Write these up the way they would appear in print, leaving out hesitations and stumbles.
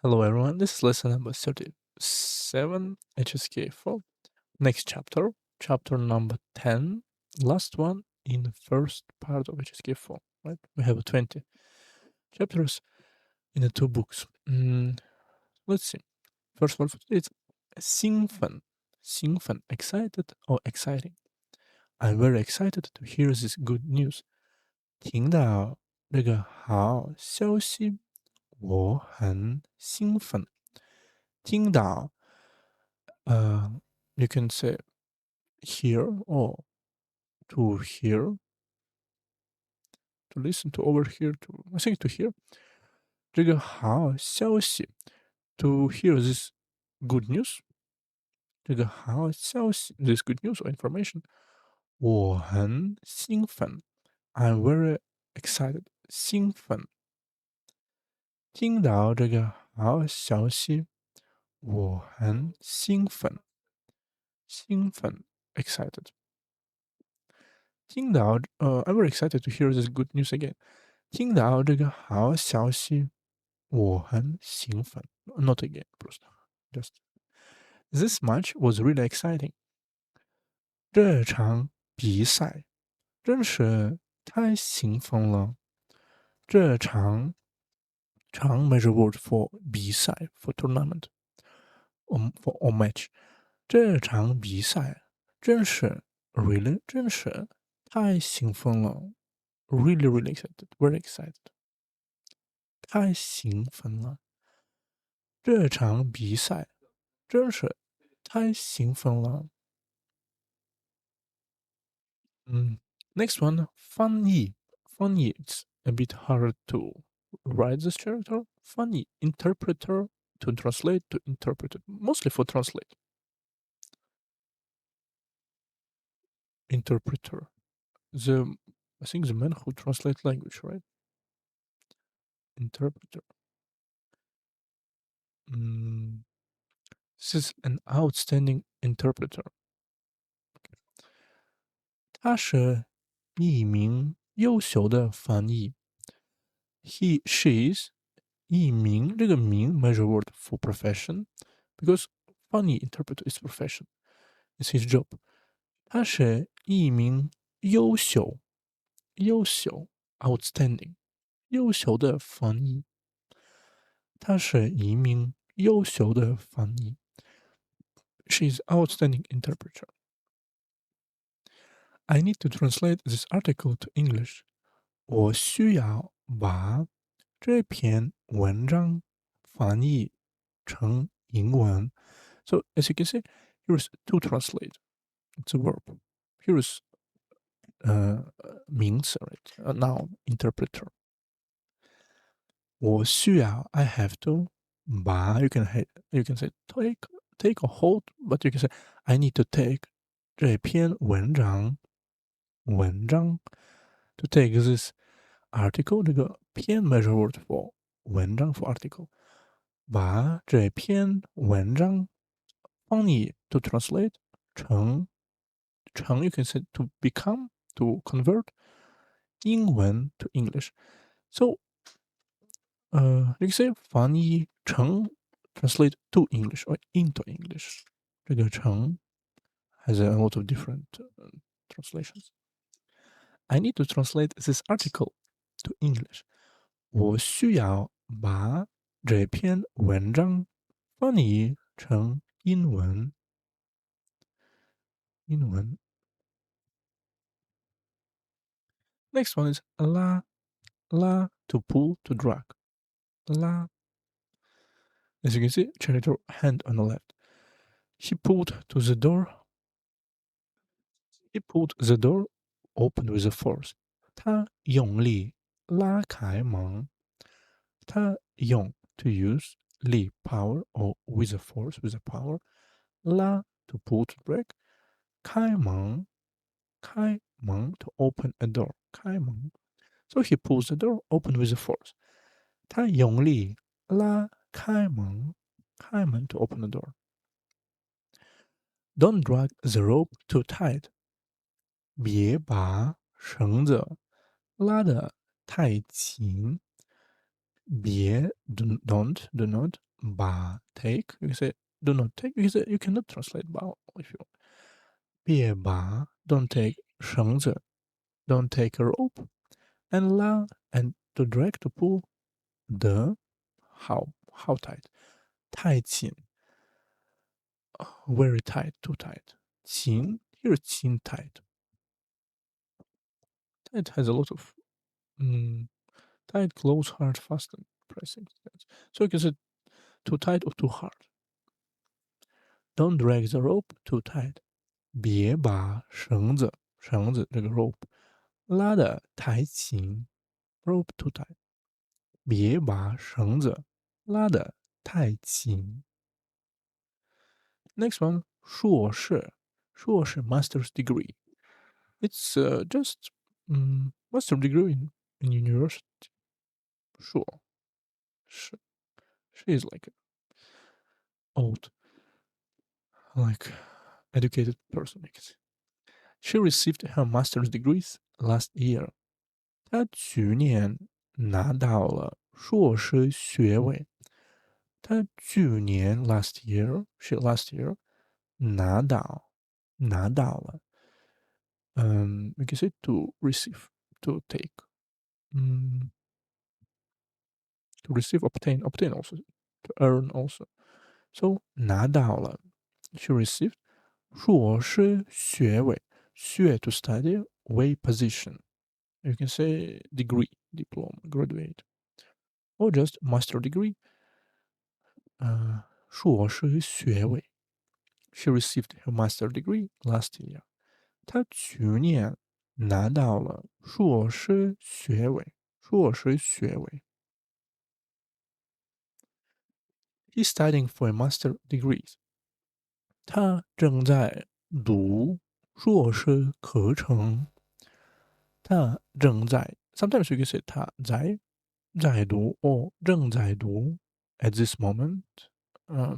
Hello everyone, this is lesson number 37, HSK4. Next chapter, chapter number 10, last one in the first part of HSK4, right? We have 20 chapters in the two books. Let's see. First one for today is 兴奋, excited or exciting. I'm very excited to hear this good news. 听到这个好消息，我很兴奋。听到 you can say hear or to hear, to listen, to overhear, to I think to hear 这个好消息 to hear this good news 这个好消息 this good news or information 我很兴奋 I'm very excited 兴奋听到这个好消息我很兴奋excited 听到I'm very excited to hear this good news again 听到这个好消息，我很兴奋。Not again, просто. Just this match was really exciting. 这场比赛真是太兴奋了。这场 measure word for 比赛 for tournament or match. 这场比赛真是 really 真是太兴奋了。Really excited, very excited. 太兴奋了！这场比赛真是太兴奋了。Next one, 翻译. Funny, it's a bit hard to write this character. Funny, interpreter, to translate, to interpret it. Mostly for translate. Interpreter. I think the man who translate language, right? Interpreter. This is an outstanding interpreter. 他是一名优秀的翻译。She is 一名这个名 measure word for profession because funny interpreter is profession. It's his job. 他是一名优秀 outstanding 优秀的翻译。他是一名优秀的翻译。She is outstanding interpreter. I need to translate this article to English. 我需要把这篇文章翻译成英文。So as you can see, here's to translate. It's a verb. Here's 名词 right? A noun, interpreter. 我需要 I have to 把 you can say take a hold, but you can say I need to take 这篇文章 to take this article 这个篇 measure word for 文章 for article 把这篇文章翻译 to translate 成 you can say to become to convert 英文 to English. So you can say 翻译成 translate to English or into English. 这个成 has a lot of different translations. I need to translate this article to English. 我需要把这篇文章翻译成英文。Next one is 拉 to pull, to drag. 拉 as you can see, character hand on the left. He pulled to the door. He pulled the door open with a force. 他用力拉开门。他用 to use 力 power or with a force, with a power. 拉 to pull, to break. 开门 to open a door. 开门 So he pulls the door open with a force. 他用力拉开门 to open the door. Don't drag the rope too tight. 别把绳子拉得太紧。别 do not 把 take, you can say do not take, you can say you cannot translate 把 if you want. 别把 don't take 绳子 don't take a rope, and 拉 and to drag to pull the how tight 太紧 very tight too tight 紧 here 紧 tight tight has a lot of tight close hard fast and pressing, so you can say too tight or too hard. Don't drag the rope too tight. 别把绳子这个 rope 拉得太紧 rope too tight. 别把绳子拉得太紧 Next one 硕士 master's degree. It's just master degree in university. 硕士 she is like old, like educated person, you can say. She received her master's degrees last year. 她去年拿到了硕士学位。她去年 last year she last year 拿到了we can say to receive to take to receive obtain also to earn also, so 拿到了 she received 硕士学位学 to study 为 position, you can say degree diploma graduate or just master degree. 硕士学位 she received her master degree last year. 她去年拿到了硕士学位。He's studying for a master degree. 他正在读硕士课程。他正在 sometimes you can say 他在读 or 正在读 at this moment,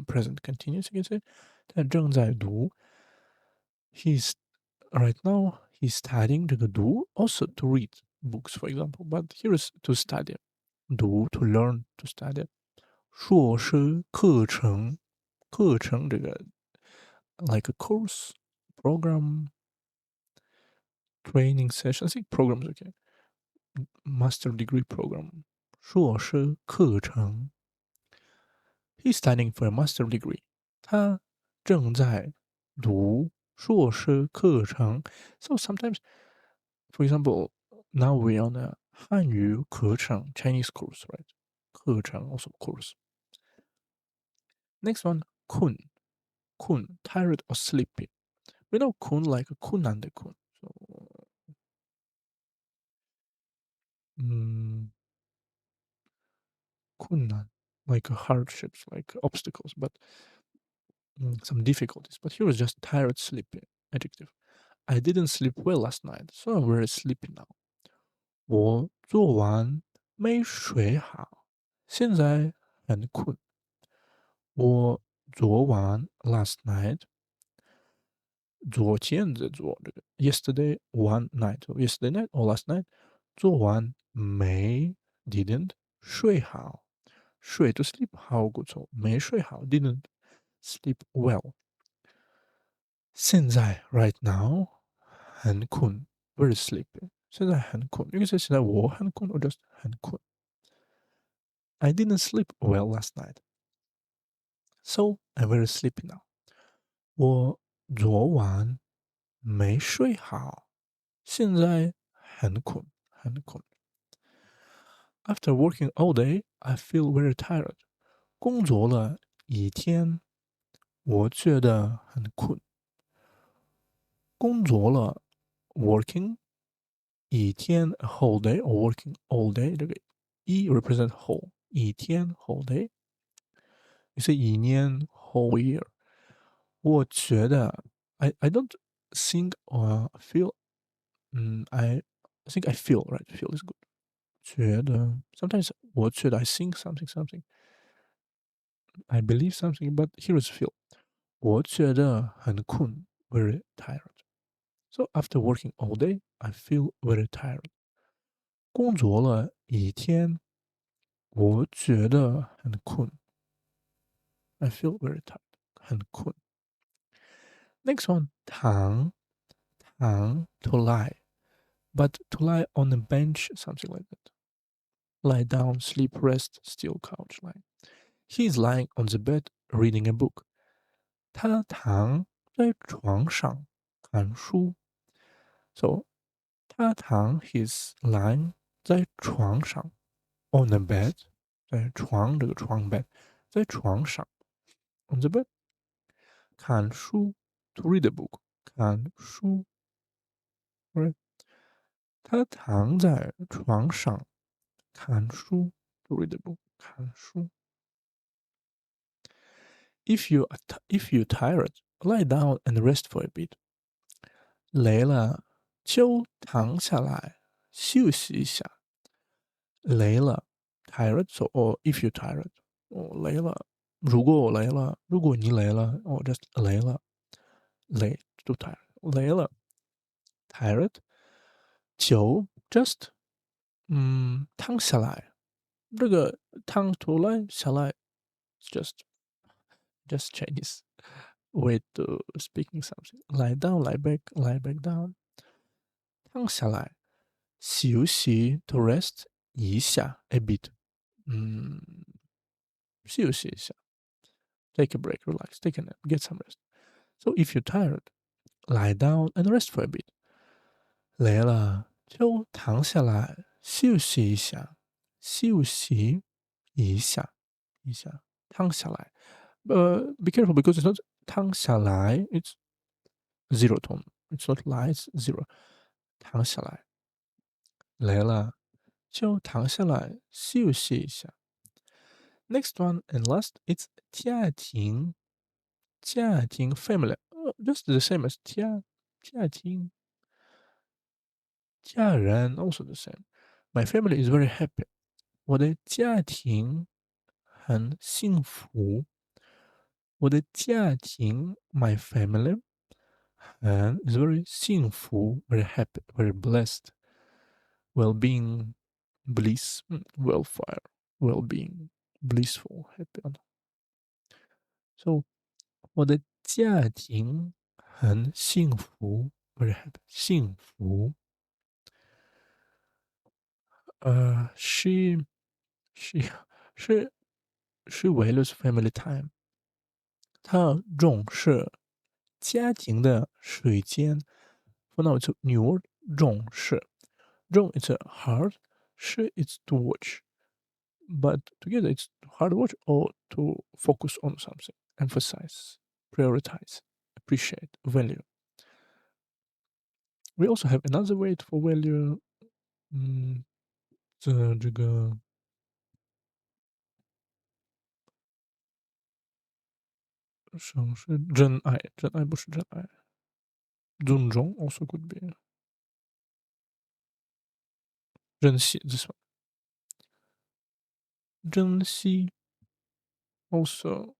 present continuous you can say 他正在读 he's right now he's studying 这个读 also to read books for example, but here is to study 读 to learn to study 硕士课程这个 like a course program training session, I think programs okay, master degree program 硕士课程 he's studying for a master degree. 他正在读硕士课程 so sometimes for example now we're on a 汉语课程 Chinese course, right? 课程 also course. Next one 困 tired or sleepy. We know kun like kun and kun, so kunnan like hardships, like obstacles, but some difficulties. But here is just tired, sleepy adjective. I didn't sleep well last night, so I'm very sleepy now. 我昨晚没睡好，现在很困。我昨晚 last night 昨天的昨这个 yesterday one night or yesterday night or last night 昨晚没 didn't 睡好睡 to sleep 好过错没睡好 didn't sleep well 现在 right now 很困 very sleepy 现在很困 you can say 现在我很困 or just 很困 I didn't sleep well last night, so I'm very sleepy now 我昨晚没睡好现在很困，很困。After working all day, I feel very tired. 工作了一天，我觉得很困。工作了 working 一天 a whole day or working all day 这个一 represent whole 一天 whole day. You say 一年 whole year. 我觉得 I don't think or feel I think I feel right feel is good. 觉得 sometimes 我觉得 I think something I believe something, but here is feel 我觉得很困 very tired. So after working all day, I feel very tired. 工作了一天，我觉得很困。I feel very tired. 很困。Next one, 躺 to lie, but to lie on a bench, something like that. Lie down, sleep, rest, still couch lie. He is lying on the bed reading a book. 他躺在床上看书。So 他躺 he's lying 在床上 on a bed 在床这个床 bed 在床上 on the bed 看书 to read a book 看书 right 他躺在床上看书 to read a book 看书 if you tired lie down and rest for a bit 累了就躺下来休息一下累了 tired so or if you tired 我累了如果我累了如果你累了 or just 累了累 too tired 累了 tired 就 just 躺下来这个躺出来下来 just Chinese way to speaking something lie down lie back down 躺下来休息 to rest 一下 a bit 休息一下 take a break, relax, take a nap, get some rest. So if you're tired, lie down and rest for a bit. 累了就躺下来休息一下，休息一下，一下，躺下来。Be careful because it's not 躺下来 it's zero tone. It's not lie, it's zero. 躺下来，累了就躺下来休息一下。Next one and last, it's 家庭家庭 family, just the same as 家庭家人 also the same. My family is very happy. 我的家庭很幸福。我的家庭 my family 很 is very 幸福 very happy, very blessed. Well-being, bliss, welfare, well-being, blissful, happy. So 我的家庭很幸福，very happy，幸福。She she she she values family time。她重视家庭的时间。For now, it's a new word，重视。重 it's a hard，是 it's to watch。But together it's hard to watch or to focus on something, emphasize, prioritize, appreciate, value. We also have another word for value，这个省是真爱，真爱不是真爱，尊重 also could be 珍惜 this one，珍惜 also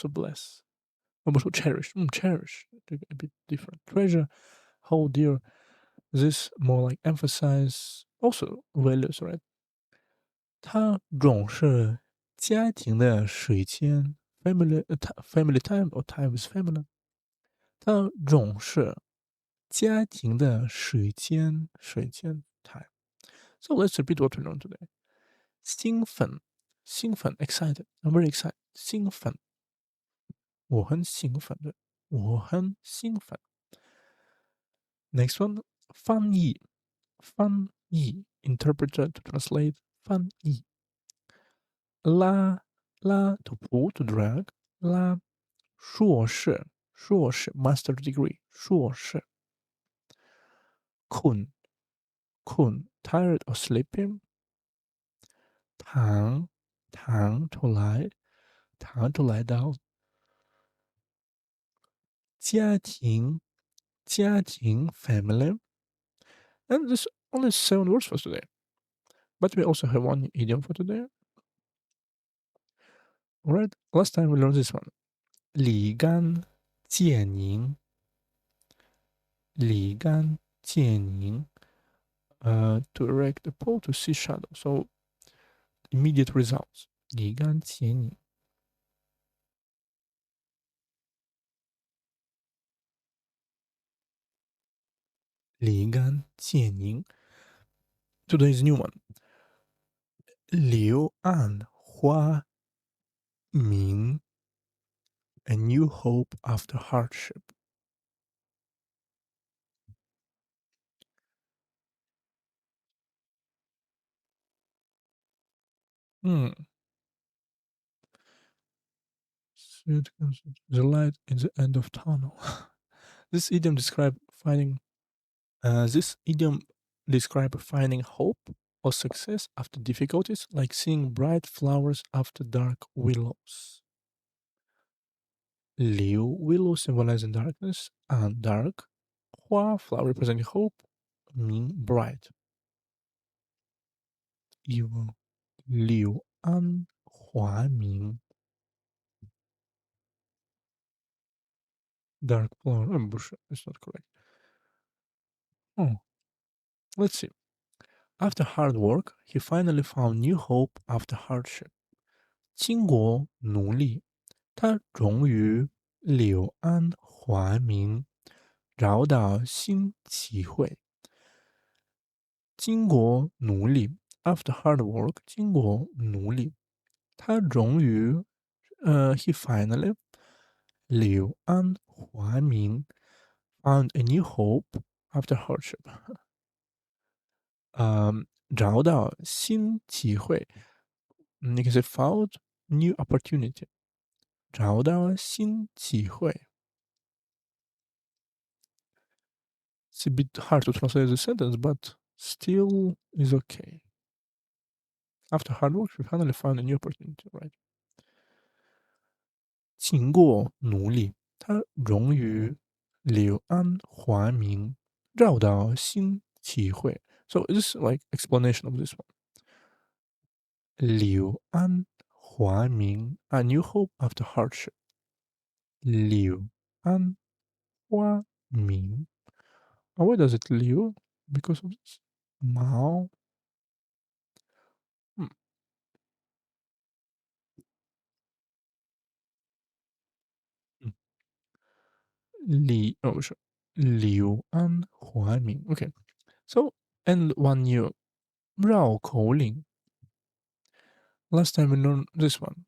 bless，我们说 cherish，cherish 这个 a bit different，treasure hold dear this more like emphasize also values right，它重视家庭的时间 family time or time with family，它重视家庭的时间 time。So let's repeat what we learned today. 兴奋 excited. I'm very excited. 兴奋，我很兴奋的，我很兴奋。Next one, 翻译 interpreter to translate 翻译。拉 to pull to drag 拉硕士 master degree 硕士。困 tired or sleeping。躺 to lie down。家庭 family。And this only 7 words for today. But we also have one idiom for today. Alright, last time we learned this one. 立竿见影。立竿见影。To erect a pole to see shadow. So immediate results. 立竿见影。立竿见影。Today's new one. 柳暗花明 A new hope after hardship. 嗯 The light in the end of tunnel. This idiom describe finding. This idiom describe finding hope or success after difficulties, like seeing bright flowers after dark willows. Liu, willow symbolizing darkness and dark. Hua, flower representing hope. Ming, bright. Evil. Liu an hua ming. Dark flower. Bush. It's not correct. Oh, let's see. After hard work, he finally found new hope after hardship. 经过努力，他终于柳暗花明，找到新机会。经过努力，after hard work，经过努力，他终于he finally 柳暗花明 found a new hope after hardship. 找到新机会，你可以 found new opportunity，找到新机会。It's a bit hard to translate the sentence, but still is okay. After hard work, we finally found a new opportunity, right? 经过努力，他终于柳暗花明，找到新机会。So this is like explanation of this one. 柳暗花明, a new hope after hardship. 柳暗花明. Why does it liu? Because of this. Mao. Hmm. 不是柳暗花明. Okay. So and one new 绕口令. Last time we learned this one.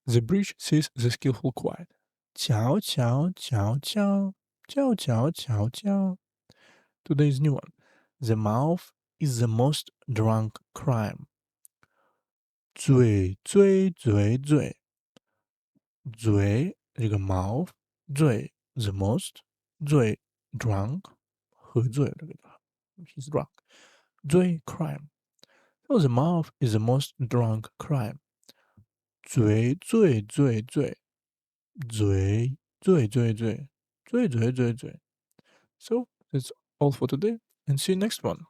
The bridge sees the skillful quiet. 瞧瞧瞧瞧瞧瞧瞧瞧. Today's new one. The mouth is the most drunk crime. 嘴嘴嘴嘴嘴这个 mouth 嘴 the most 嘴 drunk 喝醉了这个 he's drunk 嘴 crime. So the mouth is the most drunk crime. 嘴嘴嘴嘴嘴嘴嘴嘴嘴嘴嘴嘴. So that's all for today and see you next one.